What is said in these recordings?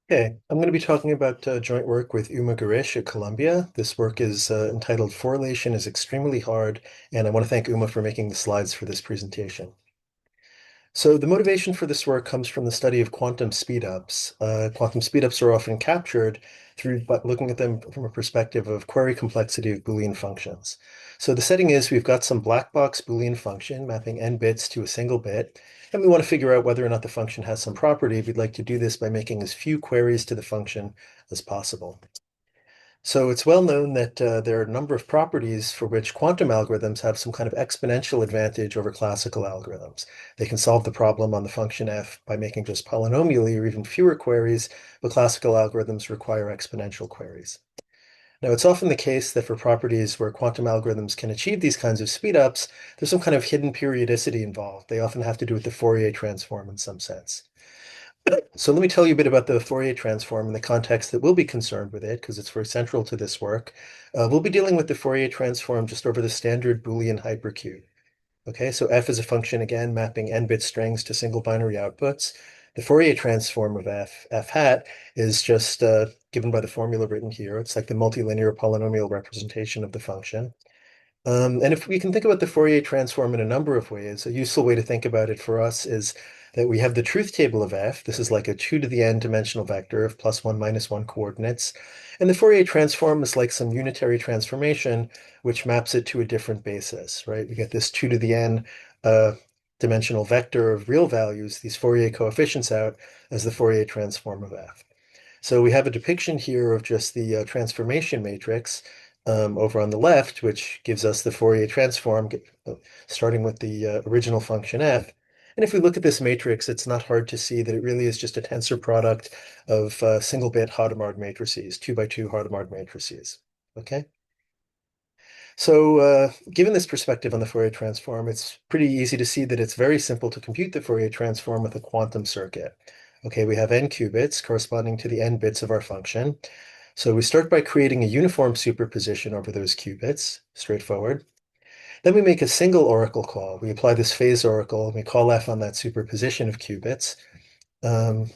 Okay, I'm going to be talking about joint work with Uma Garish at Columbia. This work is entitled Forrelation is Extremely Hard, and I want to thank Uma for making the slides for this presentation. So the motivation for this work comes from the study of quantum speedups. Quantum speedups are often captured through looking at them from a perspective of query complexity of Boolean functions. So the setting is we've got some black box Boolean function mapping n bits to a single bit, and we want to figure out whether or not the function has some property. We'd like to do this by making as few queries to the function as possible. So it's well known that there are a number of properties for which quantum algorithms have some kind of exponential advantage over classical algorithms. They can solve the problem on the function f by making just polynomially or even fewer queries, but classical algorithms require exponential queries. Now, it's often the case that for properties where quantum algorithms can achieve these kinds of speedups, there's some kind of hidden periodicity involved. They often have to do with the Fourier transform in some sense. So let me tell you a bit about the Fourier transform in the context that we'll be concerned with it, because it's very central to this work. We'll be dealing with the Fourier transform just over the standard Boolean hypercube. Okay, so f is a function, again, mapping n-bit strings to single binary outputs. The Fourier transform of f hat, is just given by the formula written here. It's like the multilinear polynomial representation of the function. And if we can think about the Fourier transform in a number of ways, a useful way to think about it for us is that we have the truth table of f. This is like a 2 to the n dimensional vector of +1, -1 coordinates. And the Fourier transform is like some unitary transformation, which maps it to a different basis, right? We get this 2 to the n dimensional vector of real values, these Fourier coefficients out as the Fourier transform of f. So we have a depiction here of just the transformation matrix over on the left, which gives us the Fourier transform, starting with the original function f. And if we look at this matrix, it's not hard to see that it really is just a tensor product of single-bit Hadamard matrices, 2 by 2 Hadamard matrices. Okay? So given this perspective on the Fourier transform, it's pretty easy to see that it's very simple to compute the Fourier transform with a quantum circuit. Okay, we have n qubits corresponding to the n bits of our function. So we start by creating a uniform superposition over those qubits, straightforward. Then we make a single oracle call. We apply this phase oracle, and we call f on that superposition of qubits. Um,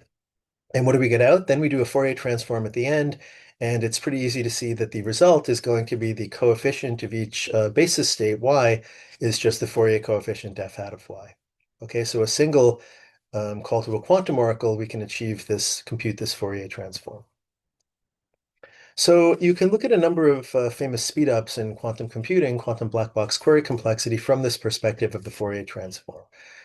and what do we get out? Then we do a Fourier transform at the end, and it's pretty easy to see that the result is going to be the coefficient of each basis state, y, is just the Fourier coefficient f hat of y. Okay, so a single call to a quantum oracle, we can achieve this, compute this Fourier transform. So you can look at a number of famous speedups in quantum computing, quantum black box query complexity, from this perspective of the Fourier transform.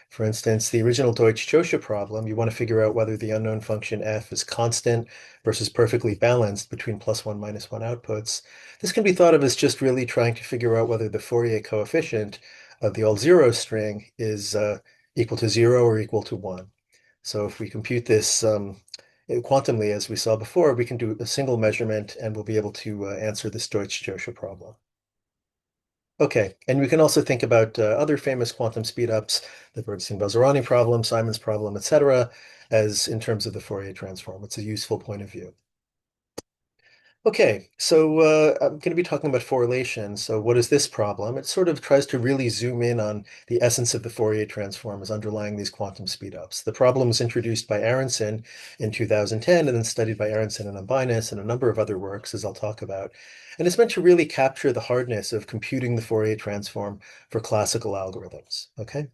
For instance, the original Deutsch-Josha problem, you want to figure out whether the unknown function f is constant versus perfectly balanced between +1, -1 outputs. This can be thought of as just really trying to figure out whether the Fourier coefficient of the all zero string is equal to 0 or equal to 1. So if we compute this quantumly, as we saw before, we can do a single measurement and we'll be able to answer this Deutsch-Josha problem. Okay, and we can also think about other famous quantum speedups, the Bernstein-Vazirani problem, Simon's problem, etc., as in terms of the Fourier transform. It's a useful point of view. Okay, so I'm going to be talking about Forrelation. So what is this problem? It sort of tries to really zoom in on the essence of the Fourier transform as underlying these quantum speedups. The problem was introduced by Aronson in 2010 and then studied by Aronson and Ambinus and a number of other works, as I'll talk about. And it's meant to really capture the hardness of computing the Fourier transform for classical algorithms. Okay?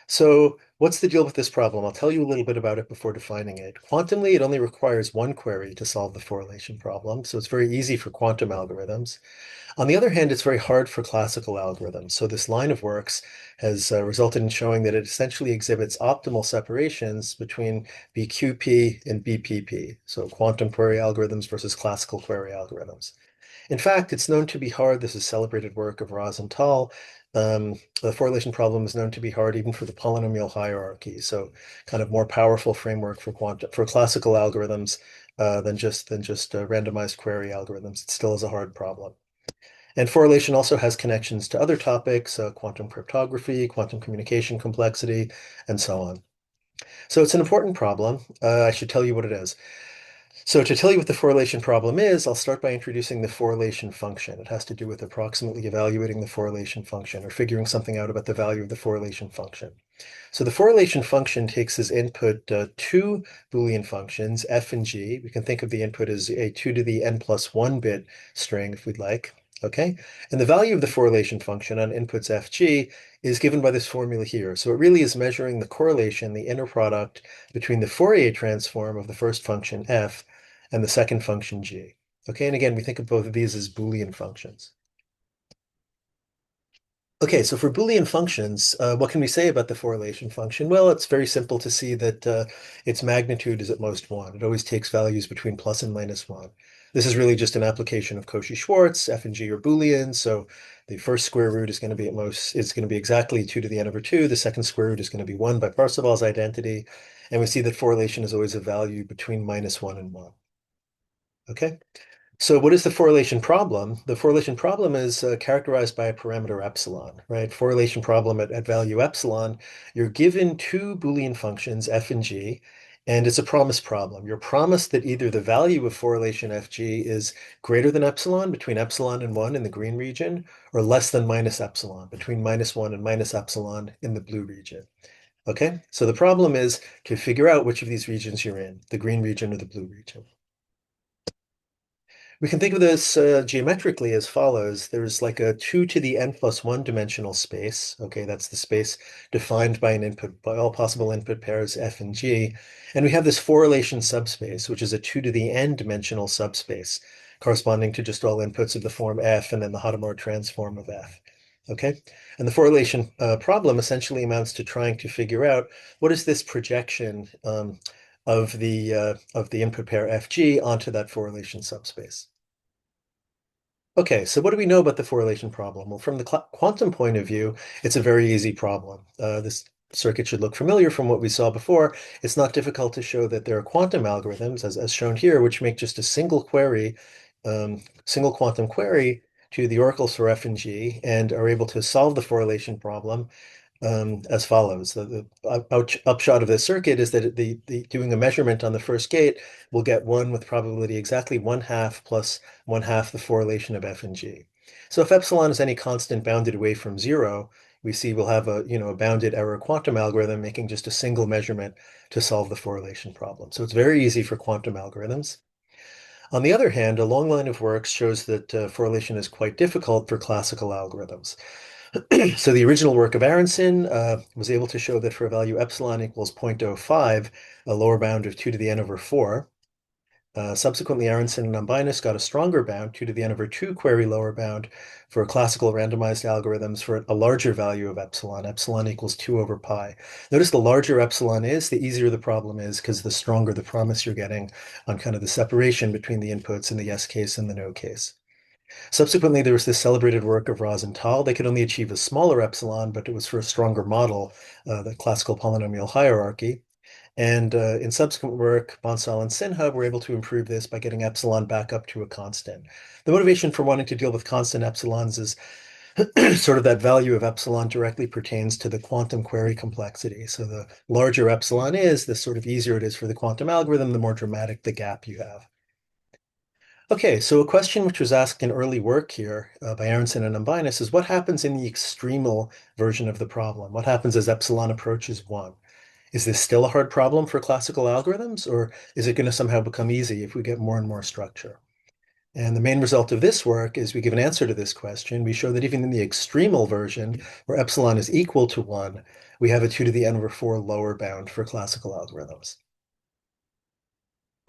So what's the deal with this problem? I'll tell you a little bit about it before defining it. Quantumly, it only requires one query to solve the Forrelation problem, so it's very easy for quantum algorithms. On the other hand, it's very hard for classical algorithms. So this line of works has resulted in showing that it essentially exhibits optimal separations between BQP and BPP, so quantum query algorithms versus classical query algorithms. In fact, it's known to be hard. This is celebrated work of Raz and Tal. The Forrelation problem is known to be hard even for the polynomial hierarchy. So kind of more powerful framework for classical algorithms than just randomized query algorithms. It still is a hard problem. And Forrelation also has connections to other topics, quantum cryptography, quantum communication complexity, and so on. So it's an important problem. I should tell you what it is. So to tell you what the Forrelation problem is, I'll start by introducing the Forrelation function. It has to do with approximately evaluating the Forrelation function or figuring something out about the value of the Forrelation function. So the Forrelation function takes as input two Boolean functions, f and g. We can think of the input as a 2 to the n plus 1 bit string if we'd like. Okay, and the value of the Forrelation function on inputs fg is given by this formula here. So it really is measuring the correlation, the inner product between the Fourier transform of the first function f and the second function g. Okay, and again, we think of both of these as Boolean functions. Okay, so for Boolean functions, what can we say about the Forrelation function? Well, it's very simple to see that its magnitude is at most 1. It always takes values between plus and minus 1. This is really just an application of Cauchy-Schwarz. F and G are Boolean, so the first square root is going to be exactly 2 to the n over 2. The second square root is going to be 1 by Parseval's identity. And we see that Forrelation is always a value between minus 1 and 1. Okay? So what is the Forrelation problem? The Forrelation problem is characterized by a parameter epsilon, right? Forrelation problem at value epsilon, you're given two Boolean functions, f and g, and it's a promise problem. You're promised that either the value of Forrelation fg is greater than epsilon, between epsilon and 1 in the green region, or less than minus epsilon, between minus 1 and minus epsilon in the blue region. Okay, so the problem is to figure out which of these regions you're in, the green region or the blue region. We can think of this geometrically as follows. There's like a 2 to the n plus 1 dimensional space. Okay, that's the space defined by an input, by all possible input pairs f and g. And we have this Forrelation subspace, which is a 2 to the n dimensional subspace, corresponding to just all inputs of the form f and then the Hadamard transform of f. Okay, and the Forrelation problem essentially amounts to trying to figure out what is this projection of the input pair fg onto that Forrelation subspace. Okay, so what do we know about the Forrelation problem? Well, from the quantum point of view, it's a very easy problem. This circuit should look familiar from what we saw before. It's not difficult to show that there are quantum algorithms, as shown here, which make just a single query, single quantum query to the oracles for f and g, and are able to solve the Forrelation problem as follows. The upshot of this circuit is that doing a measurement on the first gate will get 1 with probability exactly 1/2 plus 1/2 the Forrelation of f and g. So if epsilon is any constant bounded away from 0, we see we'll have a bounded error quantum algorithm making just a single measurement to solve the Forrelation problem. So it's very easy for quantum algorithms. On the other hand, a long line of works shows that Forrelation is quite difficult for classical algorithms. So the original work of Aronson was able to show that for a value epsilon equals 0.05, a lower bound of 2 to the n over 4. Subsequently, Aronson and Umbinus got a stronger bound, 2 to the n over 2 query lower bound, for classical randomized algorithms for a larger value of epsilon. Epsilon equals 2 over pi. Notice the larger epsilon is, the easier the problem is, because the stronger the promise you're getting on kind of the separation between the inputs in the yes case and the no case. Subsequently, there was this celebrated work of Rosenthal. They could only achieve a smaller epsilon, but it was for a stronger model, the classical polynomial hierarchy. And in subsequent work, Bonsall and Sinha were able to improve this by getting epsilon back up to a constant. The motivation for wanting to deal with constant epsilons is sort of that value of epsilon directly pertains to the quantum query complexity. So the larger epsilon is, the sort of easier it is for the quantum algorithm, the more dramatic the gap you have. Okay, so a question which was asked in early work here by Aronson and Umbinus is what happens in the extremal version of the problem? What happens as epsilon approaches 1? Is this still a hard problem for classical algorithms, or is it going to somehow become easy if we get more and more structure? And the main result of this work is we give an answer to this question. We show that even in the extremal version, where epsilon is equal to 1, we have a 2 to the n over 4 lower bound for classical algorithms.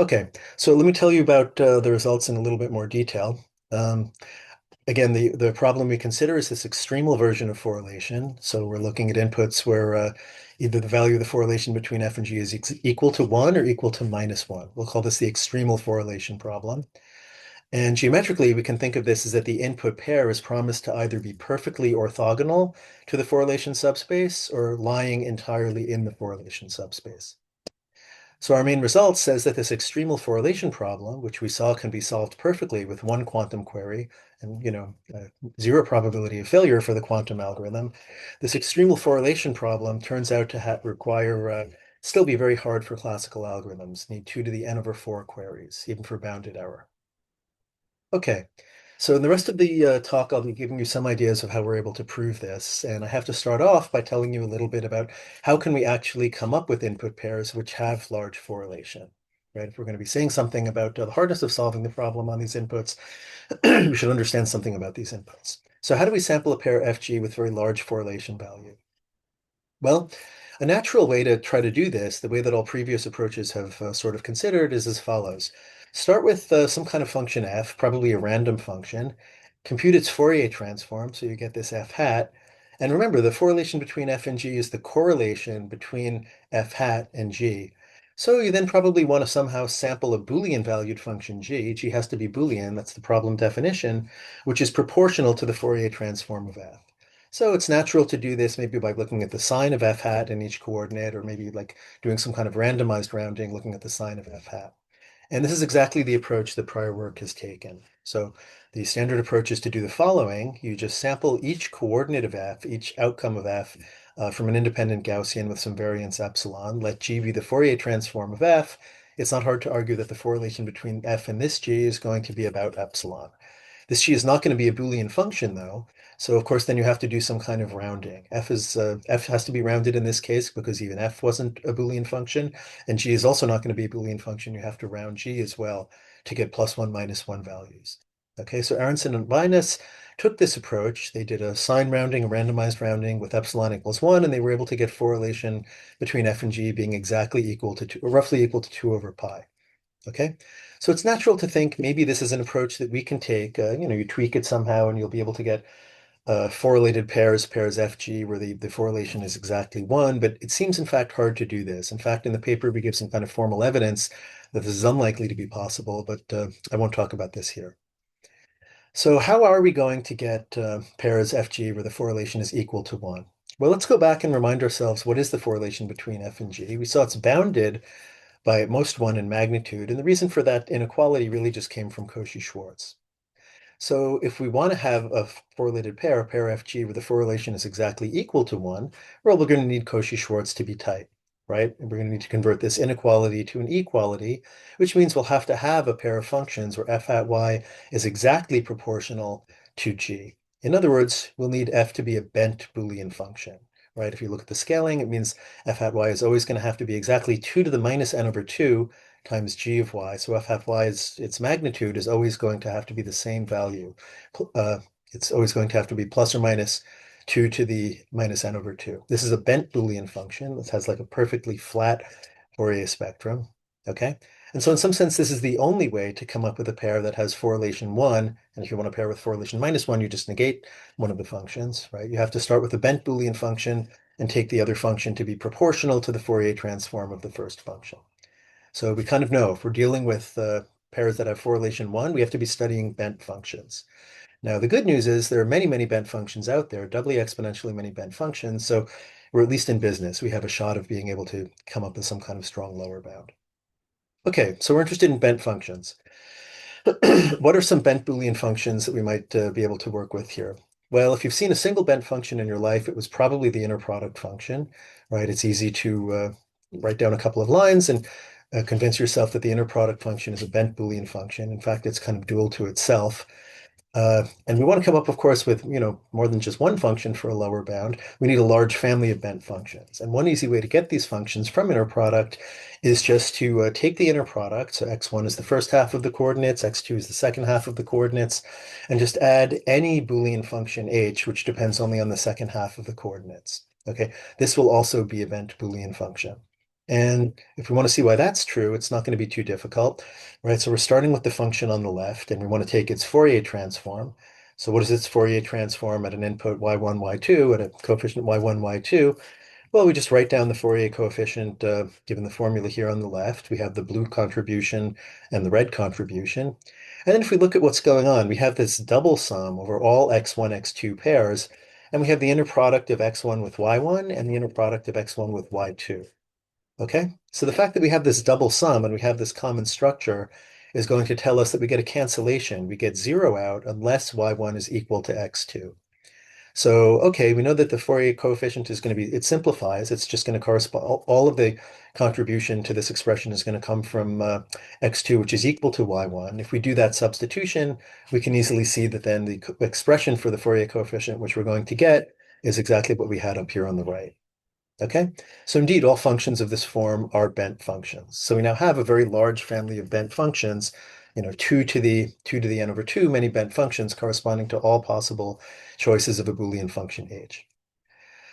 Okay, so let me tell you about the results in a little bit more detail. Again, the problem we consider is this extremal version of Forrelation. So we're looking at inputs where either the value of the Forrelation between f and g is equal to 1 or equal to minus 1. We'll call this the extremal Forrelation problem. And geometrically, we can think of this as that the input pair is promised to either be perfectly orthogonal to the Forrelation subspace or lying entirely in the Forrelation subspace. So our main result says that this extremal Forrelation problem, which we saw can be solved perfectly with one quantum query and, zero probability of failure for the quantum algorithm, this extremal Forrelation problem turns out to require Still be very hard for classical algorithms. Need 2 to the n over 4 queries, even for bounded error. Okay, so in the rest of the talk, I'll be giving you some ideas of how we're able to prove this. And I have to start off by telling you a little bit about how can we actually come up with input pairs which have large correlation, right? If we're going to be saying something about the hardness of solving the problem on these inputs, we should understand something about these inputs. So how do we sample a pair FG with very large correlation value? Well, a natural way to try to do this, the way that all previous approaches have sort of considered, is as follows. Start with some kind of function f, probably a random function, compute its Fourier transform, so you get this f hat. And remember, the correlation between f and g is the correlation between f hat and g. So you then probably want to somehow sample a Boolean valued function g. G has to be Boolean, that's the problem definition, which is proportional to the Fourier transform of f. So it's natural to do this maybe by looking at the sign of f hat in each coordinate, or maybe like doing some kind of randomized rounding, looking at the sign of f hat. And this is exactly the approach that prior work has taken. So the standard approach is to do the following. You just sample each coordinate of f, each outcome of f, from an independent Gaussian with some variance epsilon. Let g be the Fourier transform of f. It's not hard to argue that the correlation between f and this g is going to be about epsilon. This g is not going to be a Boolean function, though. So of course, then you have to do some kind of rounding. F has to be rounded in this case because even f wasn't a Boolean function, and g is also not going to be a Boolean function. You have to round g as well to get +1, -1 values. Okay, so Aronson and Linus took this approach. They did a sign rounding, a randomized rounding with epsilon equals 1, and they were able to get correlation between f and g being exactly equal to 2, or roughly equal to 2 over pi. Okay, so it's natural to think maybe this is an approach that we can take. You tweak it somehow, and you'll be able to get correlated pairs FG, where the correlation is exactly 1. But it seems, in fact, hard to do this. In fact, in the paper, we give some kind of formal evidence that this is unlikely to be possible, but I won't talk about this here. So how are we going to get pairs FG where the correlation is equal to 1? Well, let's go back and remind ourselves, what is the correlation between f and g? We saw it's bounded by at most 1 in magnitude. And the reason for that inequality really just came from Cauchy-Schwarz. So if we want to have a correlated pair, a pair FG, where the correlation is exactly equal to 1, well, we're going to need Cauchy-Schwarz to be tight, right? And we're going to need to convert this inequality to an equality, which means we'll have to have a pair of functions where f hat y is exactly proportional to g. In other words, we'll need f to be a bent Boolean function, right? If you look at the scaling, it means f hat y is always going to have to be exactly 2 to the minus n over 2 times g of y. So f hat y, its magnitude is always going to have to be the same value. It's always going to have to be plus or minus 2 to the minus n over 2. This is a bent Boolean function. This has like a perfectly flat Fourier spectrum. Okay. And so in some sense, this is the only way to come up with a pair that has correlation 1. And if you want a pair with correlation -1, you just negate one of the functions, right? You have to start with a bent Boolean function and take the other function to be proportional to the Fourier transform of the first function. So we kind of know if we're dealing with pairs that have correlation 1, we have to be studying bent functions. Now, the good news is there are many, many bent functions out there, doubly exponentially many bent functions. So we're at least in business. We have a shot of being able to come up with some kind of strong lower bound. Okay, so we're interested in bent functions. What are some bent Boolean functions that we might be able to work with here? Well, if you've seen a single bent function in your life, it was probably the inner product function, right? It's easy to write down a couple of lines and convince yourself that the inner product function is a bent Boolean function. In fact, it's kind of dual to itself. And we want to come up, of course, with more than just one function for a lower bound. We need a large family of bent functions. And one easy way to get these functions from inner product is just to take the inner product. So x1 is the first half of the coordinates, x2 is the second half of the coordinates, and just add any Boolean function h, which depends only on the second half of the coordinates. Okay, this will also be a bent Boolean function. And if we want to see why that's true, it's not going to be too difficult, right? So we're starting with the function on the left, and we want to take its Fourier transform. So what is its Fourier transform at an input y1, y2, at a coefficient y1, y2? Well, we just write down the Fourier coefficient given the formula here on the left. We have the blue contribution and the red contribution. And then if we look at what's going on, we have this double sum over all x1, x2 pairs, and we have the inner product of x1 with y1 and the inner product of x1 with y2. Okay, so the fact that we have this double sum and we have this common structure is going to tell us that we get a cancellation. We get 0 out unless y1 is equal to x2. So, okay, we know that the Fourier coefficient is going to be, it simplifies. It's just going to correspond, all of the contribution to this expression is going to come from x2, which is equal to y1. If we do that substitution, we can easily see that then the expression for the Fourier coefficient, which we're going to get, is exactly what we had up here on the right. Okay, so indeed, all functions of this form are bent functions. So we now have a very large family of bent functions, 2 to the n over 2, many bent functions corresponding to all possible choices of a Boolean function h.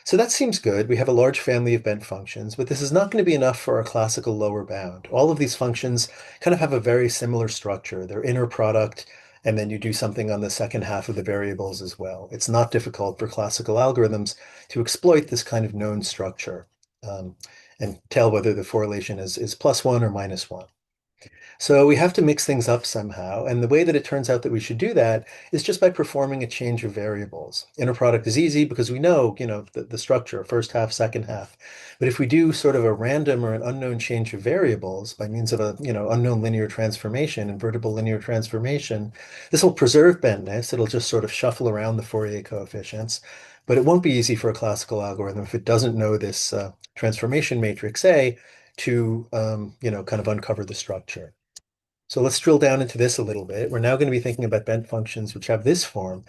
So that seems good. We have a large family of bent functions, but this is not going to be enough for our classical lower bound. All of these functions kind of have a very similar structure. They're inner product, and then you do something on the second half of the variables as well. It's not difficult for classical algorithms to exploit this kind of known structure um, and tell whether the correlation is +1 or -1. So we have to mix things up somehow. And the way that it turns out that we should do that is just by performing a change of variables. Inner product is easy because we know, the structure, first half, second half. But if we do sort of a random or an unknown change of variables by means of a, unknown linear transformation, invertible linear transformation, this will preserve bentness. It'll just sort of shuffle around the Fourier coefficients. But it won't be easy for a classical algorithm if it doesn't know this transformation matrix A to, kind of uncover the structure. So let's drill down into this a little bit. We're now going to be thinking about bent functions which have this form.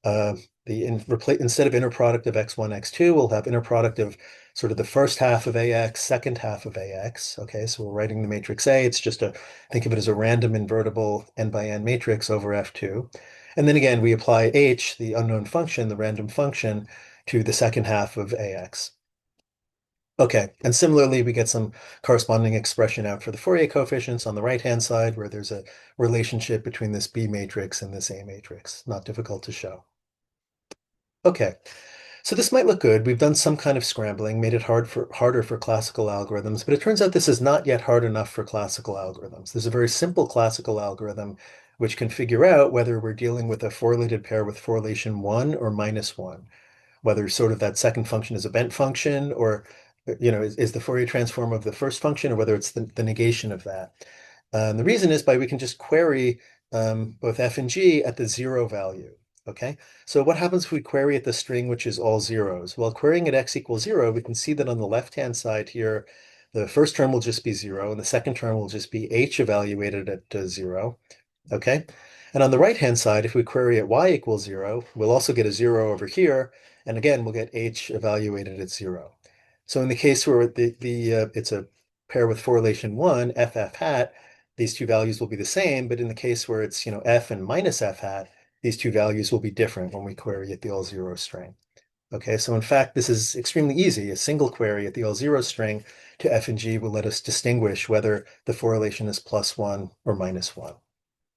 Instead of inner product of x1, x2, we'll have inner product of sort of the first half of ax, second half of ax. Okay, so we're writing the matrix A. It's just think of it as a random invertible n by n matrix over f2. And then again, we apply h, the unknown function, the random function, to the second half of ax. Okay, and similarly, we get some corresponding expression out for the Fourier coefficients on the right-hand side, where there's a relationship between this B matrix and this A matrix. Not difficult to show. Okay, so this might look good. We've done some kind of scrambling, made it harder for classical algorithms, but it turns out this is not yet hard enough for classical algorithms. There's a very simple classical algorithm which can figure out whether we're dealing with a correlated pair with correlation 1 or -1, whether sort of that second function is a bent function or is the Fourier transform of the first function or whether it's the negation of that. And the reason is by we can just query both f and g at the 0 value. Okay, so what happens if we query at the string which is all zeros? Well, querying at x equals 0, we can see that on the left-hand side here, the first term will just be 0, and the second term will just be h evaluated at 0. Okay, and on the right-hand side, if we query at y equals 0, we'll also get a 0 over here, and again, we'll get h evaluated at 0. So in the case where it's a pair with correlation 1, f hat, these two values will be the same, but in the case where it's, f and minus f hat, these two values will be different when we query at the all zero string. Okay, so in fact, this is extremely easy. A single query at the all zero string to f and g will let us distinguish whether the correlation is +1 or -1.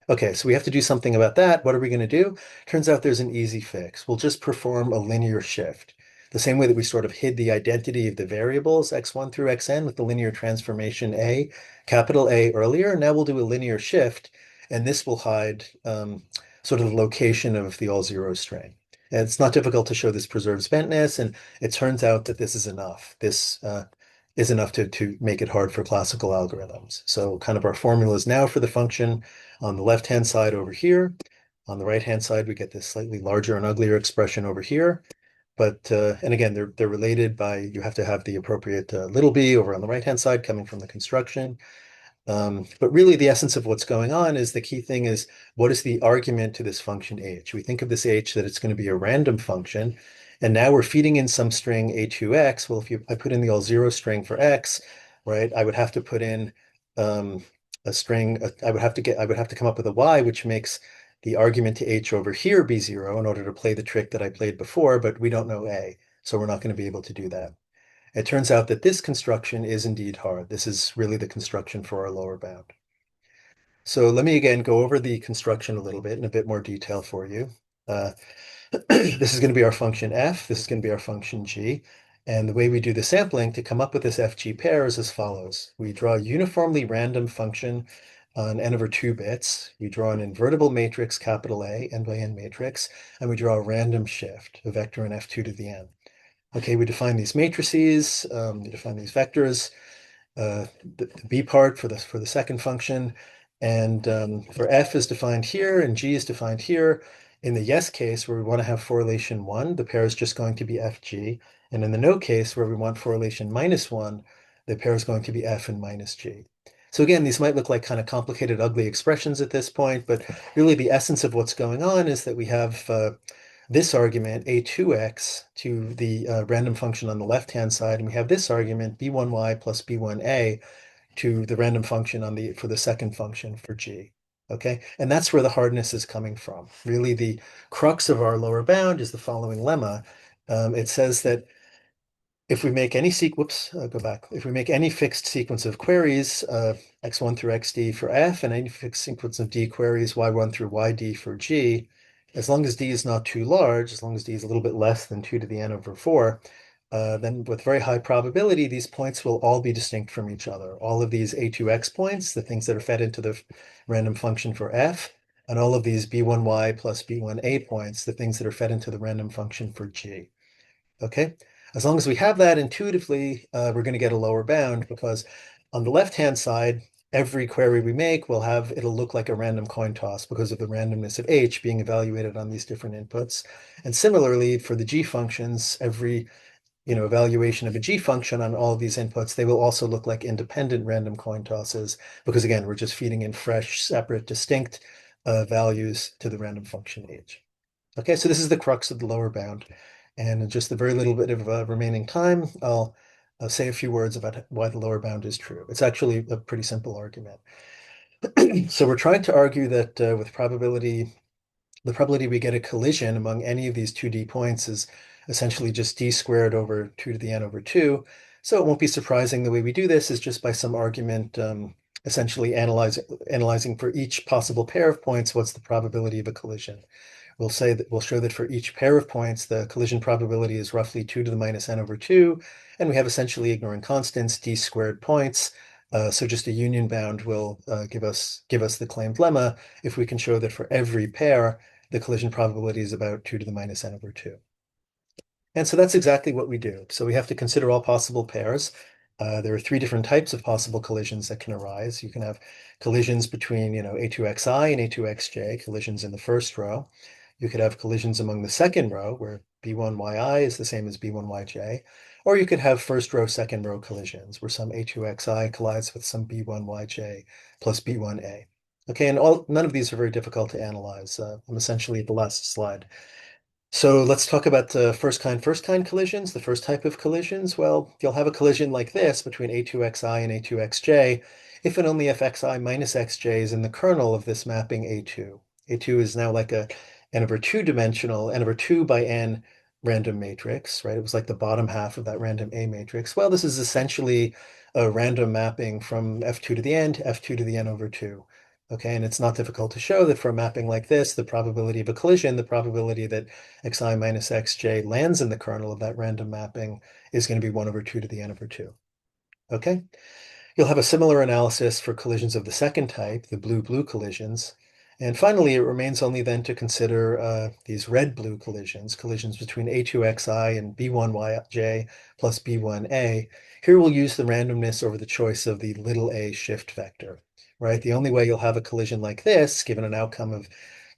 Okay, so we have to do something about that. What are we going to do? Turns out there's an easy fix. We'll just perform a linear shift. The same way that we sort of hid the identity of the variables x1 through xn with the linear transformation A, capital A earlier, now we'll do a linear shift, and this will hide sort of the location of the all zero string. And it's not difficult to show this preserves bentness, and it turns out that this is enough. This is enough to make it hard for classical algorithms. So kind of our formulas now for the function on the left-hand side over here. On the right-hand side, we get this slightly larger and uglier expression over here. But, and again, they're related by, you have to have the appropriate little b over on the right-hand side coming from the construction. But really the essence of what's going on is the key thing is what is the argument to this function h? We think of this h that it's going to be a random function. And now we're feeding in some string a2x. Well, I put in the all zero string for x, right, I would have to put in a string, I would have to come up with a y, which makes the argument to h over here be 0 in order to play the trick that I played before, but we don't know a, so we're not going to be able to do that. It turns out that this construction is indeed hard. This is really the construction for our lower bound. So let me again go over the construction a little bit in a bit more detail for you. This is going to be our function f. This is going to be our function g. And the way we do the sampling to come up with this fg pair is as follows. We draw a uniformly random function on n over 2 bits. We draw an invertible matrix, capital A, n by n matrix, and we draw a random shift, a vector in f2 to the n. Okay, we define these matrices, we define these vectors, the b part for the second function, and for f is defined here and g is defined here. In the yes case, where we want to have correlation 1, the pair is just going to be FG. And in the no case, where we want correlation -1, the pair is going to be F and minus G. So again, these might look like kind of complicated, ugly expressions at this point, but really the essence of what's going on is that we have this argument, a2x, to the random function on the left-hand side, and we have this argument, b1y plus b1a, to the random function for the second function for G. Okay, and that's where the hardness is coming from. Really, the crux of our lower bound is the following lemma. It says that if we make any go back. If we make any fixed sequence of queries, x1 through xd for f, and any fixed sequence of d queries, y1 through yd for g, as long as d is not too large, as long as d is a little bit less than 2 to the n over 4, then with very high probability, these points will all be distinct from each other. All of these a2x points, the things that are fed into the random function for f, and all of these b1y plus b1a points, the things that are fed into the random function for g. Okay, as long as we have that intuitively, we're going to get a lower bound because on the left-hand side, every query we make it'll look like a random coin toss because of the randomness of H being evaluated on these different inputs. And similarly, for the G functions, every evaluation of a G function on all of these inputs, they will also look like independent random coin tosses because again, we're just feeding in fresh, separate, distinct values to the random function H. Okay, so this is the crux of the lower bound. And in just a very little bit of remaining time, I'll say a few words about why the lower bound is true. It's actually a pretty simple argument. So we're trying to argue that with probability, the probability we get a collision among any of these 2D points is essentially just d squared over 2 to the n over 2. So it won't be surprising the way we do this is just by some argument, essentially analyzing for each possible pair of points, what's the probability of a collision. We'll show that for each pair of points, the collision probability is roughly 2 to the minus n over 2, and we have essentially ignorant constants, d squared points. So just a union bound will give us the claimed lemma if we can show that for every pair, the collision probability is about 2 to the minus n over 2. And so that's exactly what we do. So we have to consider all possible pairs. There are 3 different types of possible collisions that can arise. You can have collisions between, a2xi and a2xj, collisions in the first row. You could have collisions among the second row, where b1yi is the same as b1yj. Or you could have first row, second row collisions, where some a2xi collides with some b1yj plus b1a. Okay, and none of these are very difficult to analyze. I'm essentially at the last slide. So let's talk about first kind collisions. The first type of collisions, well, you'll have a collision like this between a2xi and a2xj if and only if xi minus xj is in the kernel of this mapping a2. A2 is now like a n over 2 dimensional, n over 2 by n random matrix, right? It was like the bottom half of that random A matrix. Well, this is essentially a random mapping from f2 to the n to f2 to the n over 2. Okay, and it's not difficult to show that for a mapping like this, the probability of a collision, the probability that xi minus xj lands in the kernel of that random mapping is going to be 1 over 2 to the n over 2. Okay? You'll have a similar analysis for collisions of the second type, the blue-blue collisions. And finally, it remains only then to consider these red-blue collisions, collisions between a2xi and b1yj plus b1a. Here we'll use the randomness over the choice of the little a shift vector, right? The only way you'll have a collision like this, given an outcome of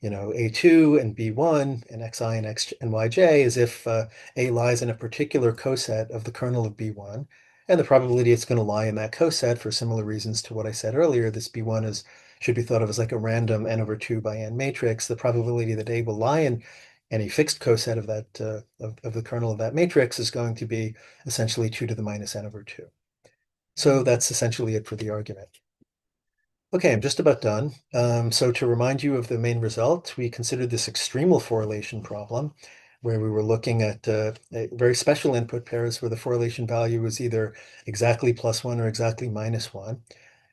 a2 and b1 and xi and yj, is if a lies in a particular coset of the kernel of b1, and the probability it's going to lie in that coset for similar reasons to what I said earlier. This b1 should be thought of as like a random n over 2 by n matrix. The probability that a will lie in any fixed coset of that of the kernel of that matrix is going to be essentially 2 to the minus n over 2. So that's essentially it for the argument. Okay, I'm just about done. So to remind you of the main result, we considered this extremal correlation problem where we were looking at very special input pairs where the correlation value was either exactly +1 or exactly -1.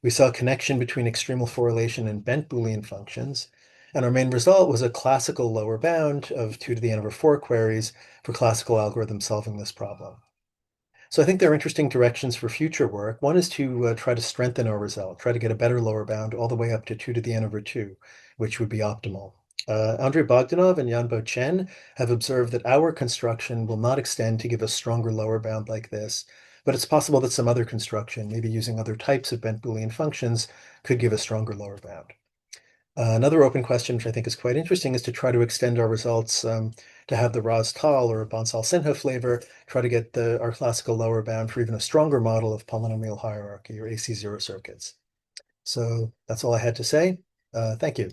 We saw a connection between extremal correlation and bent Boolean functions. And our main result was a classical lower bound of 2 to the n over 4 queries for classical algorithms solving this problem. So I think there are interesting directions for future work. One is to try to strengthen our result, try to get a better lower bound all the way up to 2 to the n over 2, which would be optimal. Andrei Bogdanov and Yanbo Chen have observed that our construction will not extend to give a stronger lower bound like this, but it's possible that some other construction, maybe using other types of bent Boolean functions, could give a stronger lower bound. Another open question, which I think is quite interesting, is to try to extend our results to have the Ras-Tal or Bonsall-Sinha flavor, try to get our classical lower bound for even a stronger model of polynomial hierarchy or AC0 circuits. So that's all I had to say. Thank you.